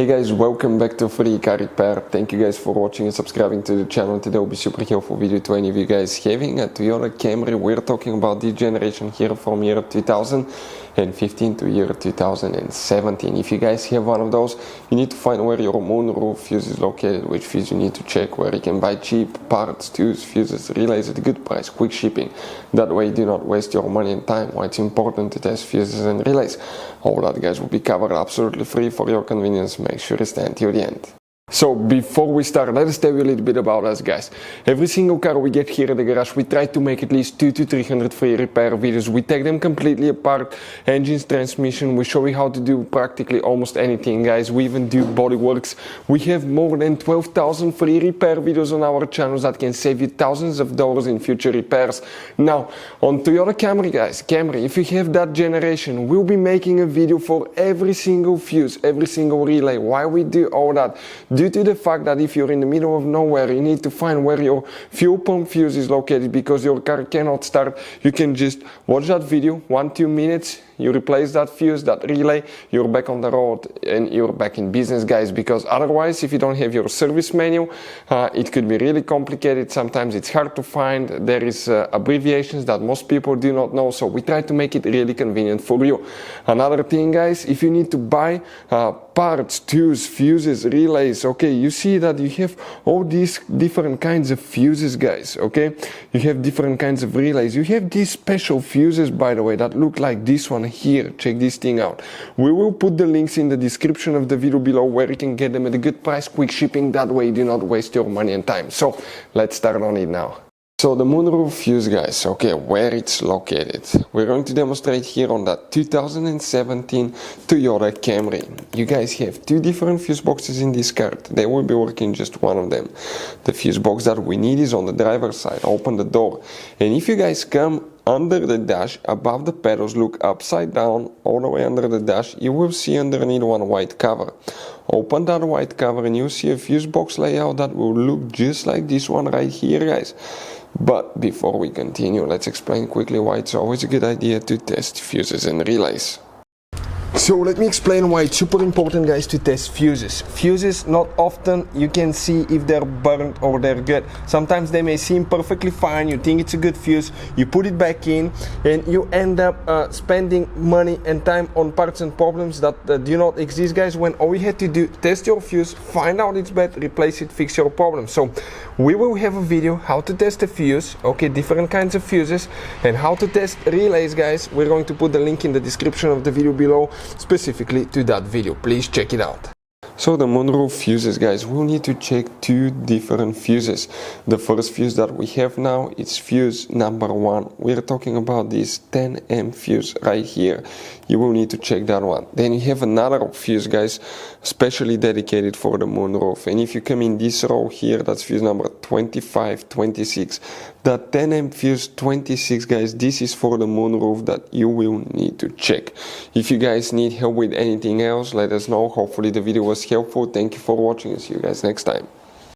Hey guys, welcome back to Free Car Repair. Thank you guys for watching and subscribing to the channel. Today will be super helpful video to any of you guys having a Toyota Camry. We're talking about this generation here from year 2015 to year 2017. If you guys have one of those, you need to find where your moonroof fuse is located, which fuse you need to check, where you can buy cheap parts, tools, fuses, relays at a good price, quick shipping. That way you do not waste your money and time. Why it's important to test fuses and relays. All that guys will be covered absolutely free for your convenience. Make sure to stay until the end. So before we start, let us tell you a little bit about us guys. Every single car we get here at the garage, we try to make at least 200 to 300 free repair videos. We take them completely apart, engines, transmission. We show you how to do practically almost anything guys. We even do body works. We have more than 12,000 free repair videos on our channels that can save you thousands of dollars in future repairs. Now on Toyota Camry guys, if you have that generation, we'll be making a video for every single fuse, every single relay. Why we do all that? Due to the fact that if you're in the middle of nowhere, you need to find where your fuel pump fuse is located because your car cannot start. You can just watch that video, 1-2 minutes, you replace that fuse, that relay, you're back on the road and you're back in business guys, because otherwise if you don't have your service manual, it could be really complicated. Sometimes it's hard to find. There is abbreviations that most people do not know, so we try to make it really convenient for you. Another thing guys, if you need to buy parts, tools, fuses, relays, okay, you see that you have all these different kinds of fuses guys, okay, you have different kinds of relays, you have these special fuses by the way that look like this one here. Check this thing out. We will put the links in the description of the video below where you can get them at a good price, quick shipping. That way you do not waste your money and time. So let's start on it now. So the moonroof fuse guys, okay, where it's located. We're going to demonstrate here on that 2017 Toyota Camry. You guys have two different fuse boxes in this car. They will be working just one of them. The fuse box that we need is on the driver's side. Open the door. And if you guys come under the dash, above the pedals, look upside down, all the way under the dash, you will see underneath one white cover. Open that white cover and you'll see a fuse box layout that will look just like this one right here guys. But before we continue, let's explain quickly why it's always a good idea to test fuses and relays. So let me explain why it's super important guys to test fuses. Fuses, not often you can see if they're burnt or they're good. Sometimes they may seem perfectly fine, you think it's a good fuse, you put it back in and you end up spending money and time on parts and problems that do not exist guys, when all you had to do, test your fuse, find out it's bad, replace it, fix your problem. So we will have a video how to test a fuse, okay, different kinds of fuses, and how to test relays guys. We're going to put the link in the description of the video below specifically to that video. Please check it out. So the moonroof fuses guys, we'll need to check two different fuses. The first fuse that we have now, it's fuse number 1. We're talking about this 10M fuse right here. You will need to check that one. Then you have another fuse guys, specially dedicated for the moonroof. And if you come in this row here, that's fuse number 25, 26. That 10M fuse 26 guys, this is for the moonroof that you will need to check. If you guys need help with anything else, let us know. Hopefully the video was helpful. Thank you for watching and see you guys next time.